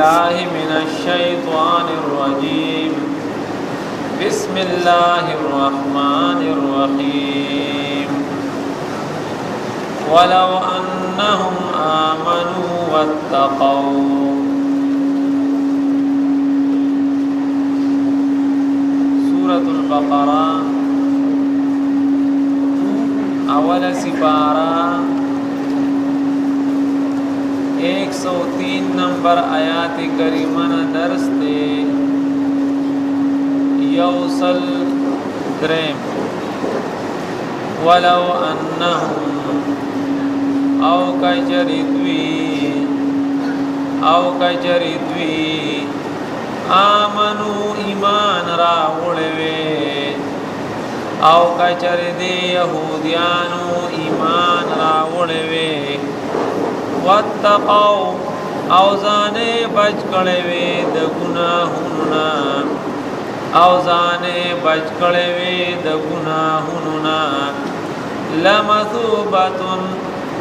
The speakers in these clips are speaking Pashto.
بالله من الشيطان الرجيم بسم الله الرحمن الرحيم ولو أنهم آمنوا واتقوا سورة البقرة اول سپارہ 103 نمبر آیات کریمہ درس دے یوصل درم ولو انهم او کجریدوی آمنو ایمان راوڑوے او کچر دی یهودیانو ایمان راوڑوے واتقو او زانے بچ کڑوے د گناہونا لمثوبتن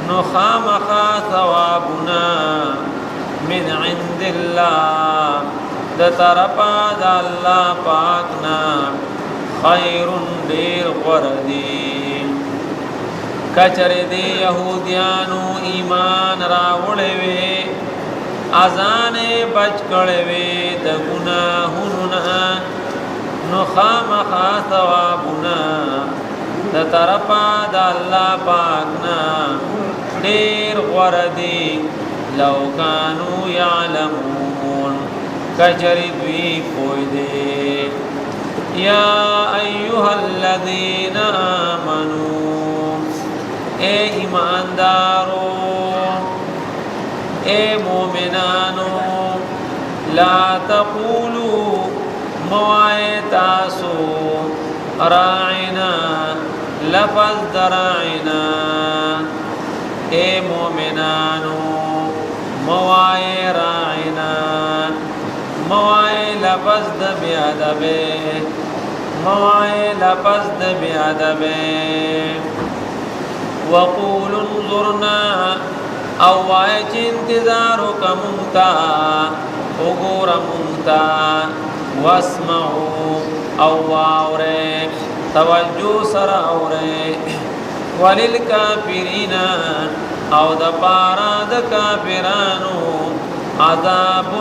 نخامخا ثوابنا من عند اللہ د طرفا د اللہ پاکنا خیر دیر غردی کچر دی یهودیانو ایمان راوڑوے ازان بچ کڑوے د گناہونا نخامخا ثوابنا د طرفا د اللہ پاکنا دیر غردی لو کانو یعلمون کچر دوی پوئی دے یا ایها الذین آمنوا اے ایماندارو اے مومنانو لا تقولوا موائتاسو راعنا لفظ دراعنا اے مومنانو موائے راعنا موائے لفظ د بیادبے وقول انظرنا او وائے چی انتظارو کا منتا اگور منتا واسمعو او واورے توجہ سر اورے وللکافرین او د پارا د کافرانو عذاب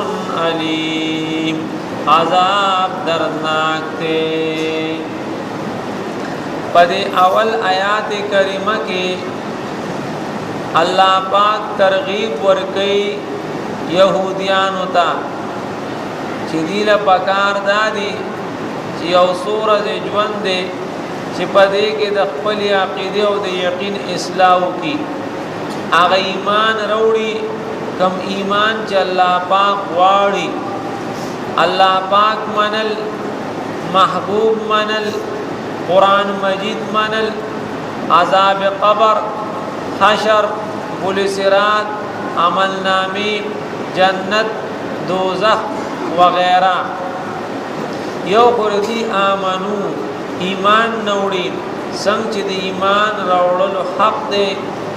علیم عذاب دردناک تے پدے اول آیات کریمہ کے اللہ پاک ترغیب ورکی یہودیانو تا چی دیل پکار دادی چی یو سورج جوان دے چی پدے کے دخپلی عقیدے و دے یقین اصلاحو کی آغا ایمان روڑی کم ایمان چی اللہ پاک واڑی اللہ پاک منل محبوب منل قرآن مجید منل عذاب قبر حشر پولیسرات عمل نامی جنت دوزخ وغیرہ یو قردی آمنو ایمان نوڑی سنگ چی دی ایمان روڑل حق دے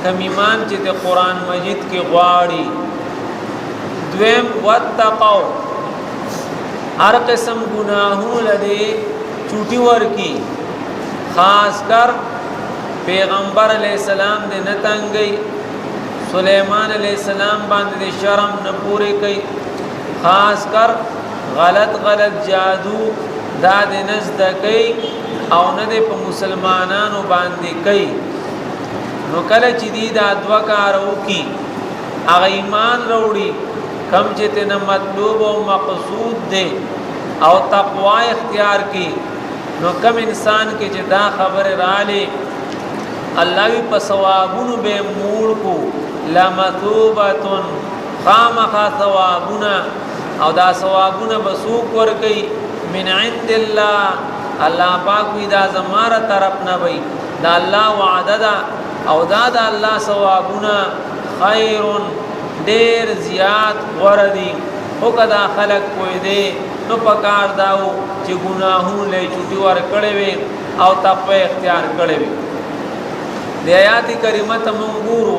کم ایمان چی دی قرآن مجید کی غواڑی دویم واتقو ہر قسم گناہوں لدے چوٹی ورکی خاص کر پیغمبر علیہ السلام دے نتنگئی سلیمان علیہ السلام باندے شرم نپورے کئی خاص کر غلط جادو داد نزد کئی او ندے پا مسلمانانو باندے کئی نو کل چی دی دا دوکارو کی اغا ایمان روڑی کم چیتے نا مطلوب و مقصود دے او تقوی اختیار کی نو کم انسان کے چیتا خبر رالے اللہ وی پا ثوابونو بے موڑ کو لمثوبتن خامخا ثوابونا او دا ثوابونا بسوک ورکی من عند اللہ اللہ پاک وی دا زمارہ طرف نبی دا اللہ وعدہ دا او دا اللہ ثوابونا خیرن دیر زیاد غردی او کدا خلق کوئی دے نو پکار داو چی گناہوں لے چوٹی ور کڑوے او تقوی اختیار کڑوے دی آیات کریمت منگورو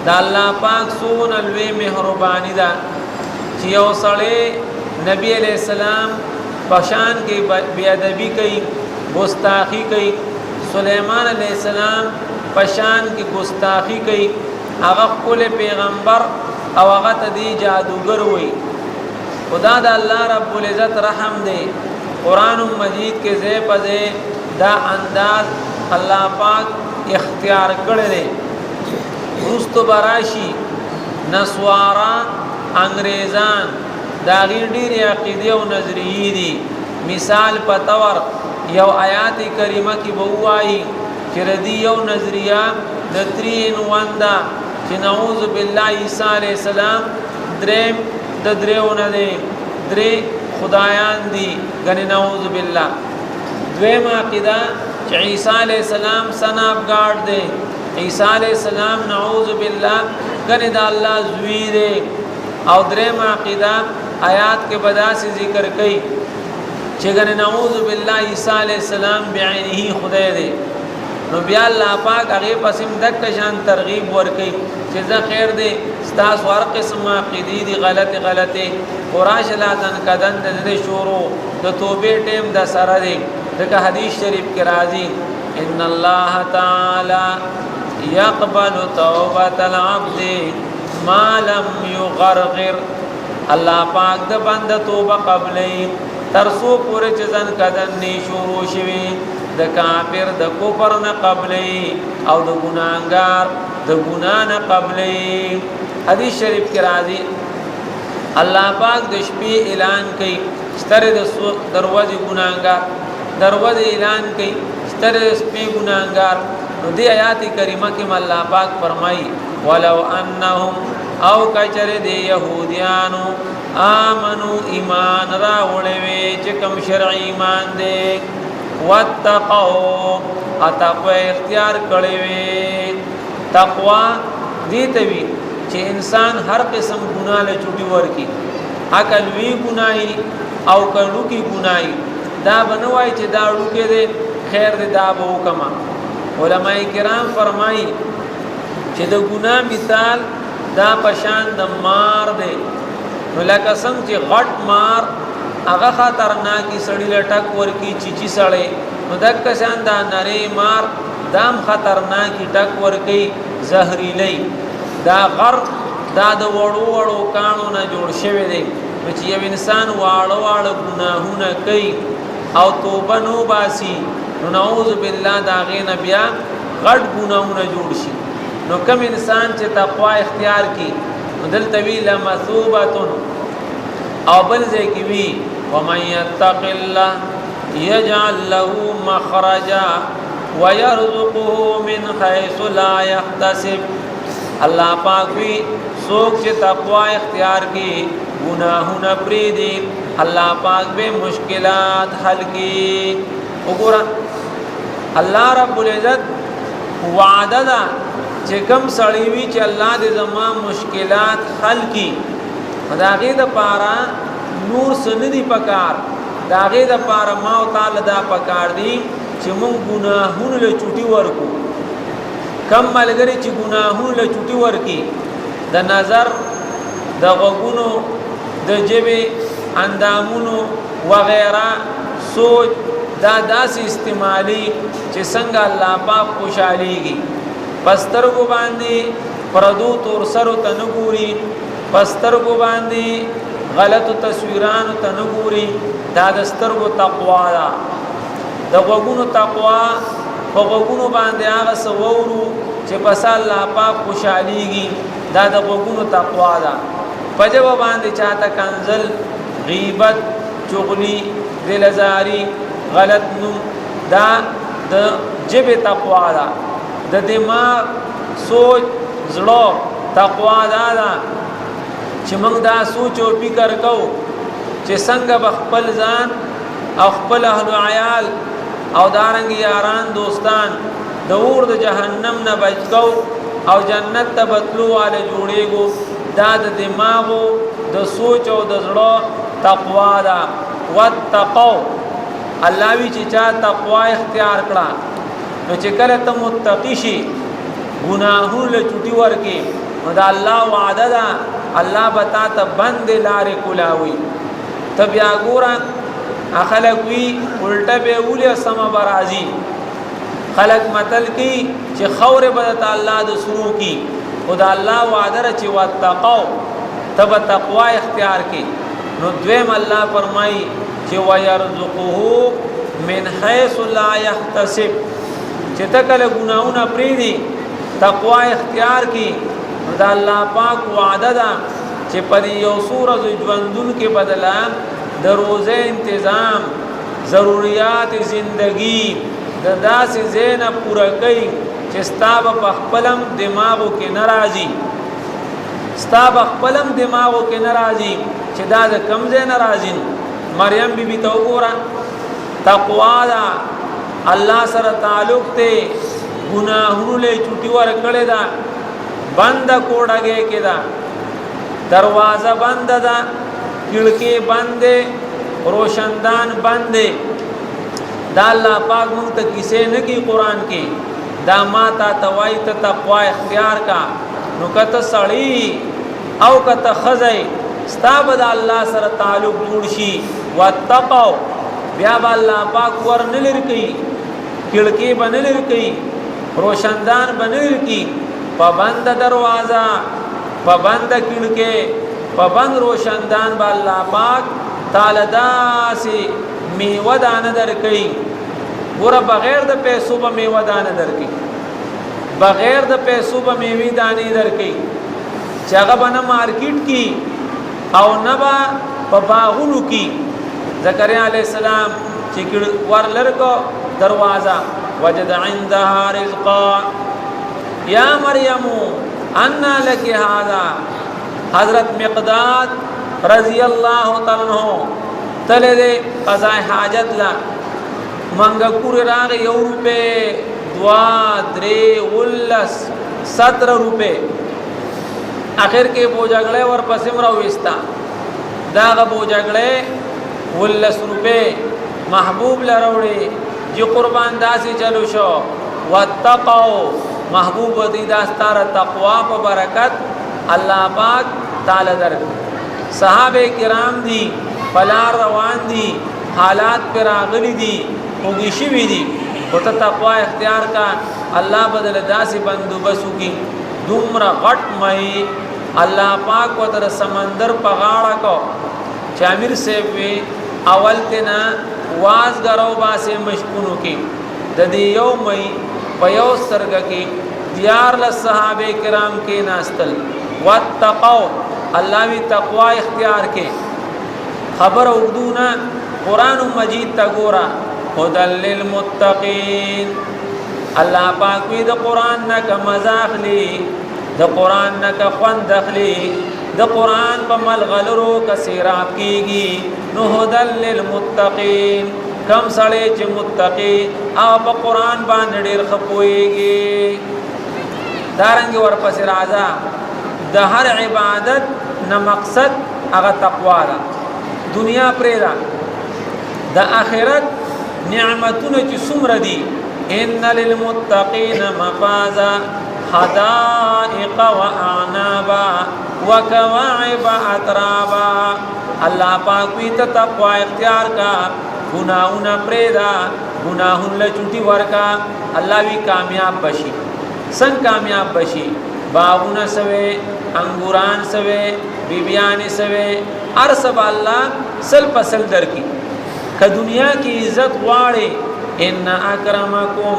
دا اللہ پاک سون الوی مہربانی دا چی چې یو سړی نبی علیہ السلام پشان کې بی ادبی کوي ګستاخی کوي سلیمان علیہ السلام پشان کې ګستاخی کوي هغه خپل پیغمبر او هغه ته دی جادوګر وي خدا د الله رب العزت رحم دی قران مجید کې زې پځې دا انداز الله پاک اختیار کړی دی رستو براشي نسوارا انګريزان دا غیر ډېری عقیده او نظریې دي مثال په تور یو آیات کریمه کې بوایي چې ردی یو نظریه د 3 دا چې نعوذ بالله عیسی علیہ السلام دریم د دریونه دي درې خدایان دي غنی نعوذ بالله دویم عقیده چې عیسی علیہ السلام سناب گارد دي عیسی علیہ السلام نعوذ بالله غنی د الله زوی دي او دریم عقیده آیات کې بداسي ذکر کړي چې غنی نعوذ بالله عیسی علیہ السلام بعینه خدای دی نو بیا الله پاک هغه پسیم دک شان ترغیب ورکړي چې زه خیر دی ستاسو هر قسم عقیدې دي غلطه قراش لاتن کدن د شورو د توبې ټیم د سره دی دغه حدیث شریف کې راځي ان الله تعالی يقبل توبه العبد ما لم يغرغر الله پاک د بنده توبه قبلې ترسو پورې چې ځن کدن ني شروع شوي د کافر د کفر نه قبلې او د ګناګار د ګنا نه قبلې حدیث شریف کې راځي الله پاک د شپې اعلان کوي ستره د دروازې ګناګار دروازې اعلان کوي ستره د شپې ګناګار نو دې آیات کریمه کې الله پاک فرمایي ولو انهم او کچره دی يهوديانو آمنو ایمان را وړوي چې کوم شرعي ایمان دی واتقوا اتقوا اختیار کړی وي تقوا دې ته وی چې انسان هر قسم ګناه له چوټي ورکی عقل وی ګناي او کړو کی ګناي دا بنوای چې دا ورکه دې خیر دې دا به وکما علماء کرام فرمایي چې د ګناه مثال دا پشان د مار دی نو لکه څنګه چې غټ مار هغه خطرناکي سړی لټک ورکی چیچی سړی نو دک شان دا نری مار دام خطرناکي ټک ورکی زهريلي دا غر دا د وړو کانو نه جوړ شوی دی چې یو انسان واړو ګناهونه کوي او توبه نو باسي نو نعوذ بالله دا غین بیا غټ ګناهونه جوړ شي نو کوم انسان چې تقوا اختیار کی دل طویل مثوبه او بل ځکه وی ومن يتق الله يجعل له مخرجا ويرزقه من حيث لا يحتسب الله پاک وی سوک چې تقوا اختیار کی گناہونه پری دي الله پاک به مشکلات حل کی وګوره الله رب العزت وعده ده چې کوم سړی وی چې الله دې زما مشکلات حل کی داغه د پارا نور سندي پکار داغه د پارا ما او تعالی دا پکار دي چې مونږ ګناهونه له چوټي ورکو کم ملګری چې ګناهونه له چوټي ورکی د نظر د غوګونو د جبه اندامونو وغیرہ سوچ دا داسې استعمالي چې څنګه الله پاک خوشاليږي پسترګو باندې پردو تور سرو تنګوري پسترګو باندې غلط تصویران تنګوري دا د سترګو تقوا ده د غوګونو تقوا په غوګونو باندې هغه سوورو چې پس الله پاک خوشاليږي دا د غوګونو تقوا ده پجو باندې چاته کنزل غیبت چغلی دلزاری غلط نوم دا د جبه تقوا ده د دماغ سوچ زړه تقوا ده چې موږ دا سوچ او فکر کوو چې څنګه بخپل ځان او خپل اهل عیال او دارنګ یاران دوستان د اور د جهنم نه بچو او جنت ته بتلو والے جوړېګو دا د دماغو د سوچ او د زړه تقوا ده واتقوا الله وی چې چا تقوا اختیار کړه نو چې کله ته متقی شي ګناهونه چټي ورکی نو دا الله وعده ده الله بتا ته بند لارې کولاوي ته بیا ګوره خلک وی الټه به ولې سم برازي خلق متل کی چې خور بدت الله د سرو کی خدا الله وعده چې واتقوا تب تقوا اختیار کی نو دویم الله فرمای چې ويرزقه من حيث لا يحتسب چې تکله ګناونه پری دي تقوا اختیار کی نو دا الله پاک وعده ده چې پر یو سورہ ژوندون کې بدلا د روزه تنظیم ضرورت زندگی د داسې زینب پورا کوي چې ستاب په خپلم دماغو کې ناراضي ستاب خپلم دماغو کې ناراضي چې دا د کم زین ناراضي مریم بیبي ته وګوره تقوا دا الله سره تعلق ته ګناهونو له چټي ور کړی دا بند کوډه کې دا دروازه بند دا کړکۍ بند روشندان بند دا الله پاک مونږ ته کیسه نه کی قران کې دا ما تا توای ته تقوا اختیار کا نو کته سړی او کته خزای ستاب د الله سره تعلق جوړ شي واتقوا بیا الله پاک ور نه لري کړکۍ بنل لري روشندان بنل کی پابند دروازه پابند کړکۍ پابند روشندان با الله پاک تعالی داسي میوه دانه درکې ګوره بغیر د پیسو به میوه دانه درکې بغیر د پیسو به میوه دانه درکې چې هغه بنه مارکیټ کې او نه با په باغونو کې زکریا علی السلام چې ورلرکو دروازه وجد عندها رزقا یا مریم ان لك هذا حضرت مقداد رضی الله تعالی عنہ تله دې قضاء حاجت لا منګه کور راغ یو روپے دوا درې ولس 17 روپے اخر کې بوجاګړې ور پسې مرو وستا داغه بوجاګړې ولس روپے محبوب لروړي چې قربان داسي چلو شو واتقوا محبوب دې داستار تقوا په برکت الله پاک تعالی در صحابه کرام دي پلار روان دي حالات پر اغلی دي اوږي شوي دي او ته تقوا اختیار کا الله بدل داسې بندوبسو کی دومره غټ مې الله پاک وتر سمندر په غاړه کو چامیر سے وی اول تنا واز غرو باسه مشکونو کی د دې یو مې په یو سترګه کې دیار له صحابه کرام کې ناستل واتقوا الله وی تقوا اختیار کې خبر اردونا قرآن مجید تا گورا هدل للمتقین الله پاک وی د قرآن نکا مزاخلی د قرآن نکا خوند دخلی د قرآن په ملغلرو کسیراب کیگی نو هدل للمتقین کم سړی چې متقی او په قرآن باندې ډیر خپويږي دارنګ ورپسې راځه د هر عبادت نه مقصد هغه تقوا ده دنیا پرېدا د آخرت نعمتونه چې څومره دي ان للمتقین مفازا حدائق واعنابا وكواعب اترابا الله پاک وی ته تقوا اختیار کا گناہونه پرېدا گناہونه له چټي ورکا الله وی کامیاب بشي څنګه کامیاب بشي باغونه سوي انګوران سوي بیبیان سوي ارسب الله سل پسل در کی که دنیا کی عزت غواړي ان اکرمکم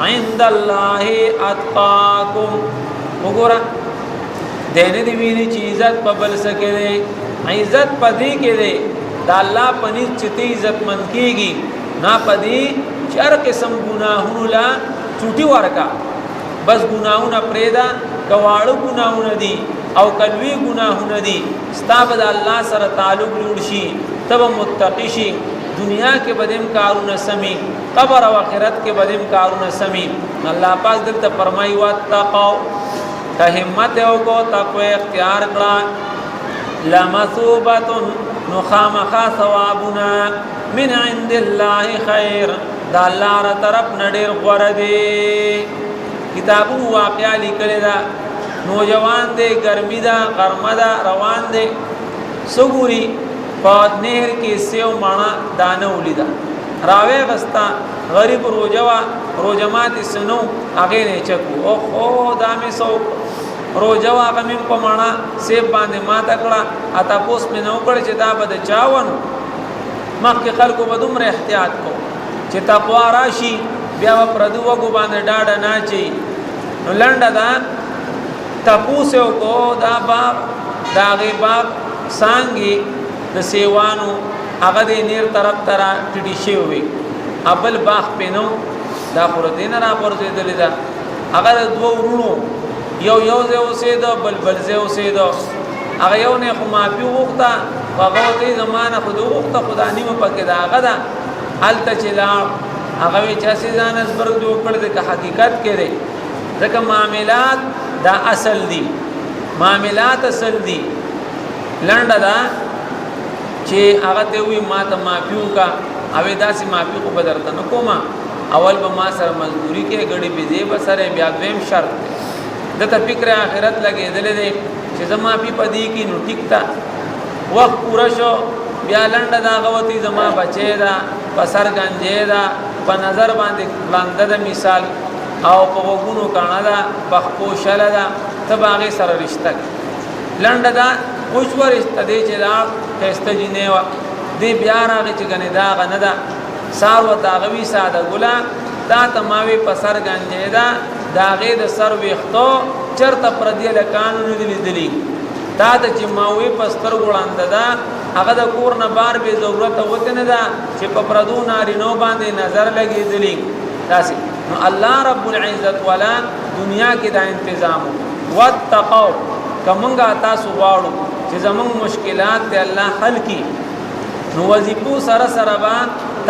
عند الله اتقاکم وګوره دینه دی ویلي چې عزت په بل سکه دی عزت پدې کې دی دا الله پنځ چې عزت من کیږي نا پدې چر قسم ګناهونو لا چټي ورکا بس ګناهونه پرېدا کواړو ګناهونه دي او کلوي ګناهونه دي ستاب د الله سره تعلق جوړ شي تب متقی شي دنیا کې بدیم کارونه سمي قبر او آخرت کې بدیم کارونه سمي الله پاک دلته فرمایي واتقوا که همت او کو تقوا اختیار کړه لمثوبه نخامخا ثوابنا من عند الله خير دا الله را طرف نډیر غوړه دي کتابو واقعا لیکل دا نوجوان دے ګرمي دا غرمه دا روان دے سګوري په نهر کې سیو مانا دانه ولیدا راوي غستا غریب روجمات سنو هغه نه چکو او خو دامه سو روجوا غمم په مانا سیب باندې ما تکړه اتا پوس مې نو کړ چې دا بد چاون مخکې خلکو به دومره احتیاط کو چې تقوا راشي بیا پردو وګو باندې ډاډه نه چي نو لنډه دا تپوسو کو دا باغ دا غي باغ سانګي د سیوانو هغه د نیر طرف ترا ټډي شي وي ابل باغ پینو دا خور دین را پورته دلی دا هغه دوه ورونو یو زه اوسېدو بل زه اوسېدو هغه یو نه خو مافي وخته هغه ته زمانہ خود وخته خدا نیمه پکې دا هغه دا الته چلا هغه چې سي ځان زبر جوړ کړ د حقیقت کې دی ځکه معاملات دا اصل دي معاملات اصل دي لنډه دا چې هغه ته وي ما ته مافیو کا اوې داسې مافي کو بدرته نو کومه اول به ما سره مزدوري کې غړي بيځي بسره بیا دویم شرط دته فکر اخرت لګېدل دي چې زما پی پدی کې نو ټیکتا وخت پورا شو بیا لنډه دا غوتی زما بچی دا پسر گنجی دا په نظر باندې د مثال او په وګونو کاڼه دا بخپو شل دا تب هغه سره رشتہ لنډه دا اوشور استدې چې دا خسته جنې وا دی بیا راغی چې غنې دا غنه دا سار و داغوی ساده ګلا دا تماوي پسر گنجی دا داغه د سر وختو چرته پردی له قانون دی لیدلی دا د جماوي پستر ګړاند دا هغه د کور نه بار به ضرورت وته نه دا چې په پردو ناری نو باندې نظر لګیدلی داسې نو الله رب العزت ولا دنیا کې دا تنظیم واتقوا کومګه تاسو واړو چې زموږ مشکلات ته الله حل کی نو وظیفو سره سره با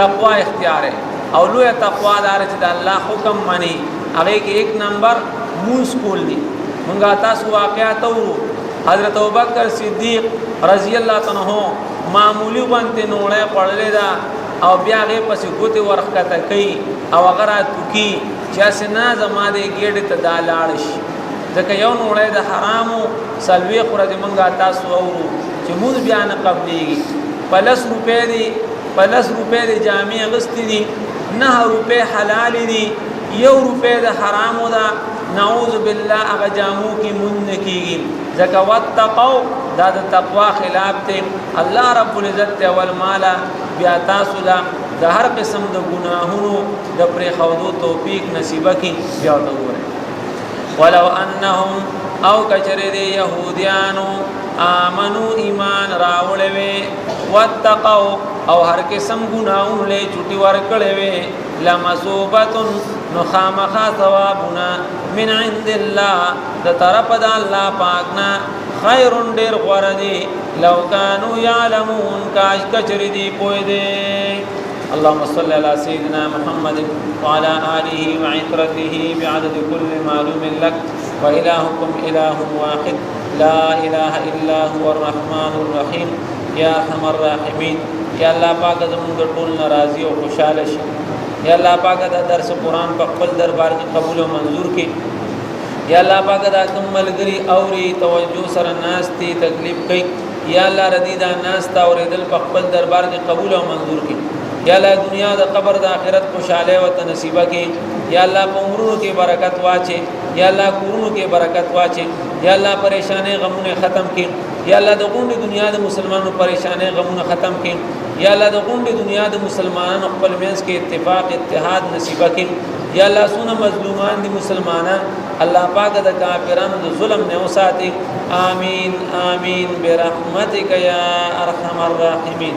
تقوا اختیار ہے او لوی تقوا دار چې د الله حکم مانی هغه کې ایک نمبر موس کول دي مونږه تاسو واقعات وو حضرت ابوبکر صدیق رضی الله عنه معمولی باندې نوړې پړلې دا او بیا هغه پسې ګوتې ورخته کوي او هغه توکي چې اسنه زماده ګېډه ته دالاړ شي ځکه یو نوړې د حرامو سلوي خورج مونږه تاسو وو چې موږ بیا نه قبليږي پلس روپے دی جامع غستی دی 9 روپے حلال دی 1 روپے د حرامو دا نعوذ بالله اغه جامو کی من کیږي ځکه واتقوا دا د تقوا خلاف ته الله رب العزت اول مالا بیا تاسو لا د هر قسم د ګناهونو د پرې خودو توفیق نصیب کی بیا وګوره ولو انهم او کچره دی يهوديانو آمنو ایمان راولوي واتقوا او هر قسم ګناہوں له چټي ورکړې وي لمصوبتن نو خامخا ثوابنا من عند الله د طرف د الله پاکنا خیر ډیر غوړه دي لو كانوا يعلمون کاش کچری دی پوي دي اللهم صل على سيدنا محمد وعلى آله وعترته بعدد كل معلوم لك وإلهكم إله واحد لا إله إلا هو الرحمن الرحيم يا أرحم الراحمين یا الله پاک زموږ ټول ناراضي او خوشاله شي یا الله پاک دا درس قرآن په خپل دربار کې قبول او منظور کړي یا الله پاک دا کوم ملګری اوري توجه سره ناشتي تکلیف کوي یا الله ردی دا ناشتا اوریدل په خپل دربار کې قبول او منظور کړي یا الله دنیا د قبر د آخرت خوشاله او نصیبه کړي یا الله په عمرونو کې برکت واچي یا الله کورونو کې برکت واچي یا الله پریشانې غمونه ختم کړي یا الله د غونډې دنیا د مسلمانانو پریشانې غمونه ختم کړي یا الله د غونډې دنیا د مسلمانانو خپل منځ کې اتفاق اتحاد نصیب کړي یا الله سونه مظلومان دي مسلمانان الله پاک د کافرانو د ظلم نه وساتي آمین آمین برحمتک یا ارحم الراحمین